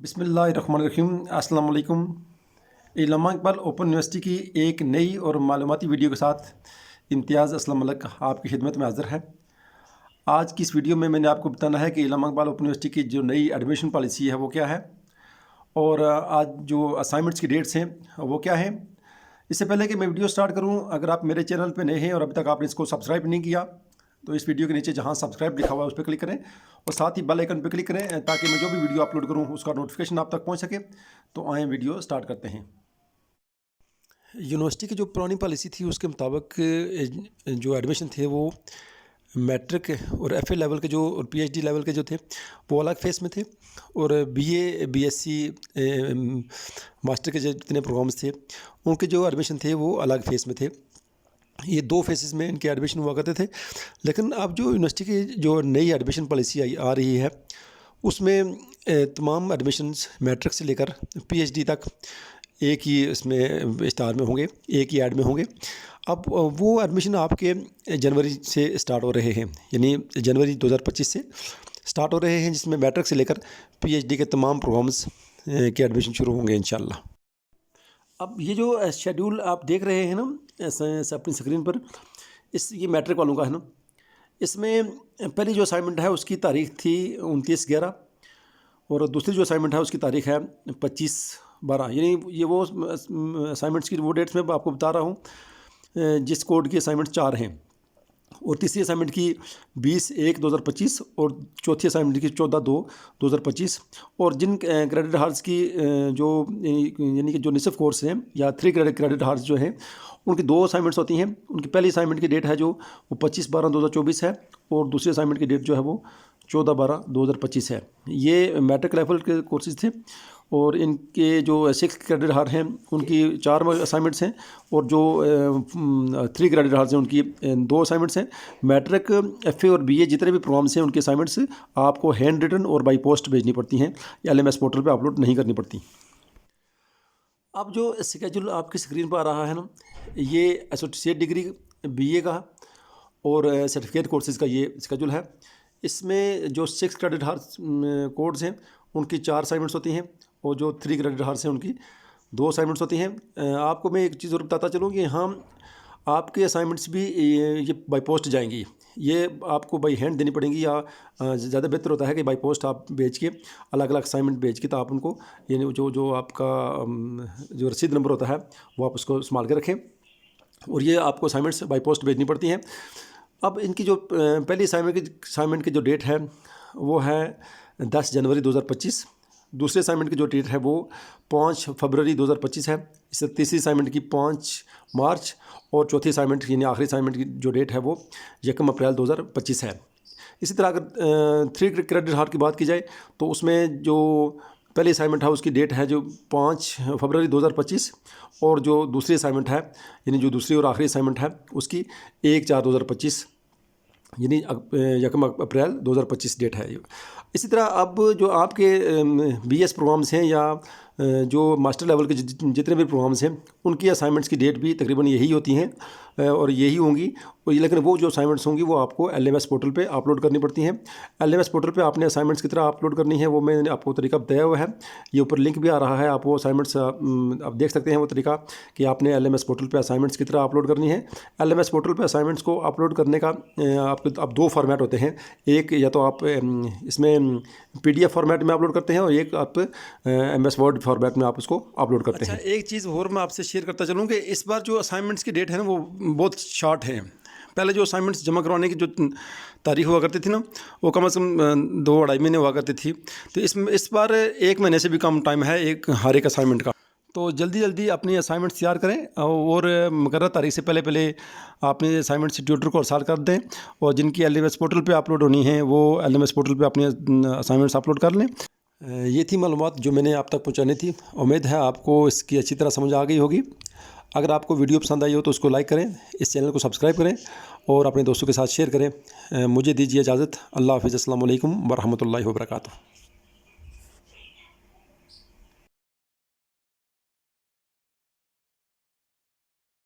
बिस्मिल्लाहिर्रहमानिर्रहीम। अस्सलाम वालेकुम। इल्लामा इकबाल ओपन यूनिवर्सिटी की एक नई और मालूमाती वीडियो के साथ इम्तियाज़ असलम मलिक आपकी खिदमत में हाज़िर है। आज की इस वीडियो में मैंने आपको बताना है कि इल्लामा इकबाल ओपन यूनिवर्सिटी की जो नई एडमिशन पॉलिसी है वो क्या है और आज जो असाइनमेंट्स की डेट्स हैं वो क्या हैं। इससे पहले कि मैं वीडियो स्टार्ट करूँ, अगर आप मेरे चैनल पर नए हैं और अभी तक आपने इसको सब्सक्राइब नहीं किया तो इस वीडियो के नीचे जहां सब्सक्राइब लिखा हुआ है उस पर क्लिक करें और साथ ही बेल आइकन पर क्लिक करें ताकि मैं जो भी वीडियो अपलोड करूं उसका नोटिफिकेशन आप तक पहुंच सके। तो आए वीडियो स्टार्ट करते हैं। यूनिवर्सिटी की जो पुरानी पॉलिसी थी उसके मुताबिक जो एडमिशन थे वो मैट्रिक और एफए लेवल के जो और पीएचडी लेवल के जो थे वो अलग फेस में थे और बीए बीएससी मास्टर के जितने प्रोग्राम्स थे उनके जो एडमिशन थे वो अलग फेस में थे। ये दो फेसेस में इनके एडमिशन हुआ करते थे। लेकिन अब जो यूनिवर्सिटी की जो नई एडमिशन पॉलिसी आ रही है उसमें तमाम एडमिशन्स मैट्रिक से लेकर पीएचडी तक एक ही इसमें स्टार में होंगे, एक ही ऐड में होंगे। अब वो एडमिशन आपके जनवरी से स्टार्ट हो रहे हैं, यानी जनवरी 2025 से स्टार्ट हो रहे हैं, जिसमें मैट्रिक से लेकर पीएचडी के तमाम प्रोग्राम्स के एडमिशन शुरू होंगे इंशाल्लाह। अब ये जो शेड्यूल आप देख रहे हैं ना ऐसे अपनी स्क्रीन पर, ये मैट्रिक वालों का है ना। इसमें पहली जो असाइनमेंट है उसकी तारीख थी 29/11 और दूसरी जो असाइनमेंट है उसकी तारीख है 25/12। यानी ये वो असाइनमेंट्स की वो डेट्स मैं आपको बता रहा हूँ जिस कोड की असाइनमेंट 4 हैं और तीसरी असाइनमेंट की 20/1/2025 और चौथी असाइनमेंट की 14/2/2025। और जिन क्रेडिट हार्स की जो यानी कि जो निसफ कोर्स हैं या 3 क्रेडिट हार्स जो हैं उनकी 2 असाइनमेंट्स होती हैं। उनकी पहली असाइनमेंट की डेट है जो वो 25/12/2024 है और दूसरी असाइनमेंट की डेट जो है वो 14/12/2025 है। ये मैट्रिक लेवल के कोर्सेज थे और इनके जो 6 क्रेडिट हार हैं उनकी 4 असाइनमेंट्स हैं और जो 3 क्रेडिट हार्स हैं उनकी 2 असाइनमेंट्स हैं। मैट्रिक, एफए और बीए जितने भी प्रोग्राम्स हैं उनके असाइनमेंट्स आपको हैंड रिटन और बाई पोस्ट भेजनी पड़ती हैं, एलएमएस पोर्टल पे अपलोड नहीं करनी पड़ती। अब जो स्केड्यूल आपकी स्क्रीन पर आ रहा है ना, ये एसोसिएट डिग्री बीए का और सर्टिफिकेट कोर्सेज़ का ये स्केड्यूल है। इसमें जो 6 क्रेडिट हार्स कोड्स हैं उनकी 4 असाइनमेंट्स होती हैं और जो 3 क्रेडिट हार्स हैं उनकी 2 असाइनमेंट्स होती हैं। आपको मैं एक चीज़ और बताता चलूँ कि हाँ, आपके असाइनमेंट्स भी ये बाई पोस्ट जाएंगी, ये आपको बाई हैंड देनी पड़ेंगी या ज़्यादा बेहतर होता है कि बाई पोस्ट आप भेज के अलग अलग असाइनमेंट भेज के तो आप उनको यानी जो आपका जो रसीद नंबर होता है वो आप उसको संभाल के रखें और ये आपको असाइनमेंट्स बाई पोस्ट भेजनी पड़ती हैं। अब इनकी जो पहली असाइनमेंट की जो डेट है वो है 10 जनवरी 2025। दूसरे असाइनमेंट की जो डेट है वो 5 फरवरी 2025 है। इससे तीसरी असाइनमेंट की 5 मार्च और चौथी असाइनमेंट यानी आखिरी असाइनमेंट की जो डेट है वो 1 अप्रैल 2025 है। इसी तरह अगर 3 क्रेडिट हार की बात की जाए तो उसमें जो पहली असाइनमेंट है उसकी डेट है जो 5 फरवरी 2025 और जो दूसरी असाइनमेंट है यानी जो दूसरी और आखिरी असाइनमेंट है उसकी 1/4/2025 यानी 1 अप्रैल 2025 डेट है। इसी तरह अब जो आपके बीएस प्रोग्राम्स हैं या जो मास्टर लेवल के जितने भी प्रोग्राम्स हैं उनकी असाइनमेंट्स की डेट भी तकरीबन यही होती हैं और यही होंगी। लेकिन वो जो असाइनमेंट्स होंगी वो आपको एलएमएस पोर्टल पे अपलोड करनी पड़ती हैं। एलएमएस पोर्टल पे आपने असाइनमेंट्स की तरह अपलोड करनी है, वो मैंने आपको तरीका बताया हुआ है। ये ऊपर लिंक भी आ रहा है, आप वो असाइनमेंट्स आप देख सकते हैं वो तरीका कि आपने एलएमएस पोर्टल पर असाइनमेंट्स की तरह अपलोड करनी है। एलएमएस पोर्टल पर असाइनमेंट्स को अपलोड करने का आपके अब 2 फॉर्मेट होते हैं। एक या तो आप इसमें पीडीएफ फॉर्मेट में अपलोड करते हैं और एक आप एमएस वर्ड फॉर्मेट में आप उसको अपलोड करते हैं। एक चीज़ और मैं आपसे शेयर करता चलूँ कि इस बार जो असाइनमेंट्स की डेट है ना वो बहुत शॉर्ट है। पहले जो असाइनमेंट्स जमा करवाने की जो तारीख हुआ करती थी ना वो कम से कम 2-2.5 महीने हुआ करती थी, तो इस बार 1 महीने से भी कम टाइम है हर एक असाइनमेंट का। तो जल्दी अपनी असाइनमेंट्स तैयार करें और मुकर्रर तारीख से पहले अपने असाइनमेंट्स ट्यूटर को अरसाल कर दें और जिनकी एलएमएस पोर्टल पे अपलोड होनी है वो एलएमएस पोर्टल पे अपने असाइनमेंट्स अपलोड कर लें। ये थी मालूमात जो मैंने आप तक पहुंचानी थी। उम्मीद है आपको इसकी अच्छी तरह समझ आ गई होगी। अगर आपको वीडियो पसंद आई हो तो उसको लाइक करें, इस चैनल को सब्सक्राइब करें और अपने दोस्तों के साथ शेयर करें। मुझे दीजिए इजाज़त। अल्लाह हाफ़िज़। अस्सलाम वालेकुम व रहमतुल्लाहि व बरकातुहू।